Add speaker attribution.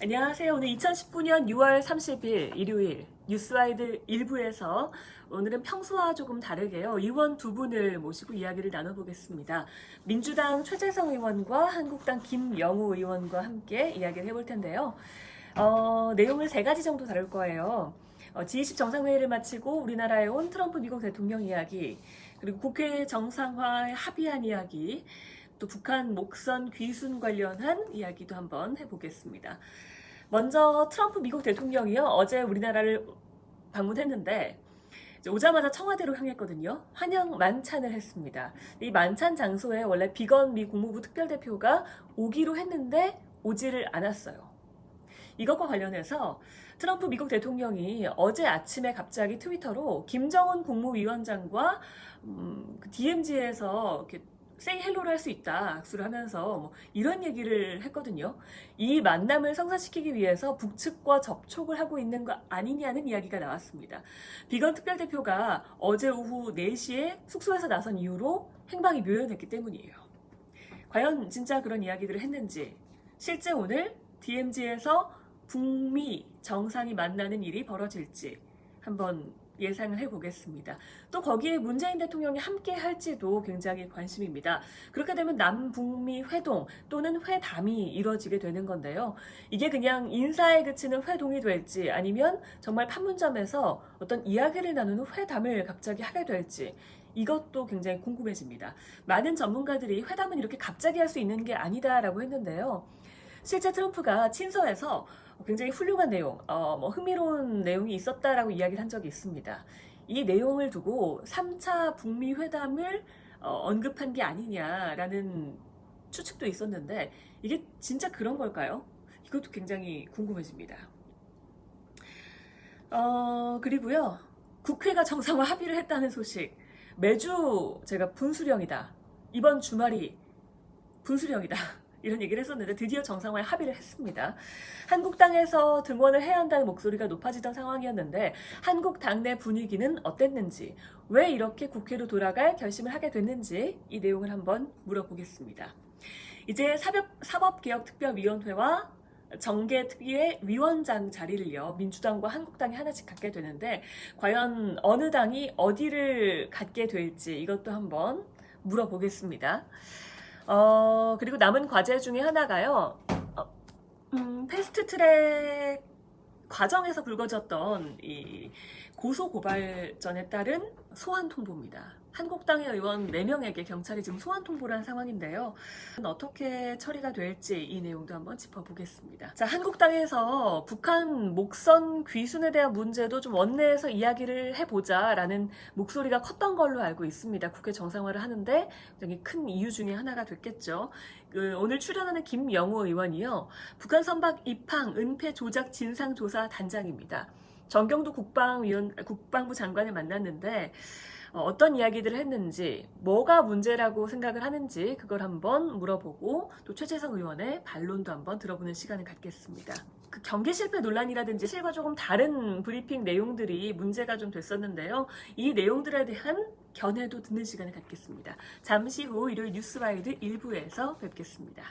Speaker 1: 안녕하세요. 오늘 2019년 6월 30일 일요일 뉴스와이드 1부에서 오늘은 평소와 조금 다르게요. 의원 두 분을 모시고 이야기를 나눠보겠습니다. 민주당 최재성 의원과 한국당 김영우 의원과 함께 이야기를 해볼 텐데요. 내용을 세 가지 정도 다룰 거예요. G20 정상회의를 마치고 우리나라에 온 트럼프 미국 대통령 이야기, 그리고 국회 정상화에 합의한 이야기, 또 북한 목선 귀순 관련한 이야기도 한번 해보겠습니다. 먼저 트럼프 미국 대통령이요, 어제 우리나라를 방문했는데 오자마자 청와대로 향했거든요. 환영 만찬을 했습니다. 이 만찬 장소에 원래 비건 미 국무부 특별대표가 오기로 했는데 오지를 않았어요. 이것과 관련해서 트럼프 미국 대통령이 어제 아침에 갑자기 트위터로 김정은 국무위원장과 DMZ에서 이렇게 세이 헬로를 할 수 있다 악수를 하면서 이런 얘기를 했거든요. 이 만남을 성사시키기 위해서 북측과 접촉을 하고 있는 거 아니냐는 이야기가 나왔습니다. 비건 특별대표가 어제 오후 4시에 숙소에서 나선 이후로 행방이 묘연했기 때문이에요. 과연 진짜 그런 이야기들을 했는지, 실제 오늘 DMZ에서 북미 정상이 만나는 일이 벌어질지 한번 예상을 해보겠습니다. 또 거기에 문재인 대통령이 함께 할지도 굉장히 관심입니다. 그렇게 되면 남북미 회동 또는 회담이 이루어지게 되는 건데요. 이게 그냥 인사에 그치는 회동이 될지 아니면 정말 판문점에서 어떤 이야기를 나누는 회담을 갑자기 하게 될지, 이것도 굉장히 궁금해집니다. 많은 전문가들이 회담은 이렇게 갑자기 할 수 있는 게 아니다라고 했는데요. 실제 트럼프가 친서에서 굉장히 훌륭한 내용, 흥미로운 내용이 있었다라고 이야기를 한 적이 있습니다. 이 내용을 두고 3차 북미 회담을 언급한 게 아니냐라는 추측도 있었는데 이게 진짜 그런 걸까요? 이것도 굉장히 궁금해집니다. 그리고요, 국회가 정상화 합의를 했다는 소식. 매주 제가 분수령이다, 이번 주말이 분수령이다, 이런 얘기를 했었는데 드디어 정상화에 합의를 했습니다. 한국당에서 등원을 해야 한다는 목소리가 높아지던 상황이었는데 한국 당내 분위기는 어땠는지, 왜 이렇게 국회로 돌아갈 결심을 하게 됐는지 이 내용을 한번 물어보겠습니다. 이제 사법개혁특별위원회와 정개특위의 위원장 자리를요, 민주당과 한국당이 하나씩 갖게 되는데 과연 어느 당이 어디를 갖게 될지 이것도 한번 물어보겠습니다. 그리고 남은 과제 중에 하나가요, 패스트트랙 과정에서 불거졌던 이 고소고발전에 따른 소환 통보입니다. 한국당의 의원 4명에게 경찰이 지금 소환 통보를 한 상황인데요. 어떻게 처리가 될지 이 내용도 한번 짚어보겠습니다. 자, 한국당에서 북한 목선 귀순에 대한 문제도 좀 원내에서 이야기를 해보자라는 목소리가 컸던 걸로 알고 있습니다. 국회 정상화를 하는데 굉장히 큰 이유 중에 하나가 됐겠죠. 오늘 출연하는 김영우 의원이요, 북한 선박 입항 은폐 조작 진상조사 단장입니다. 정경도 국방부 장관을 만났는데 어떤 이야기들을 했는지, 뭐가 문제라고 생각을 하는지 그걸 한번 물어보고 또 최재성 의원의 반론도 한번 들어보는 시간을 갖겠습니다. 그 경계 실패 논란이라든지 실과 조금 다른 브리핑 내용들이 문제가 좀 됐었는데요. 이 내용들에 대한 견해도 듣는 시간을 갖겠습니다. 잠시 후 일요일 뉴스와이드 1부에서 뵙겠습니다.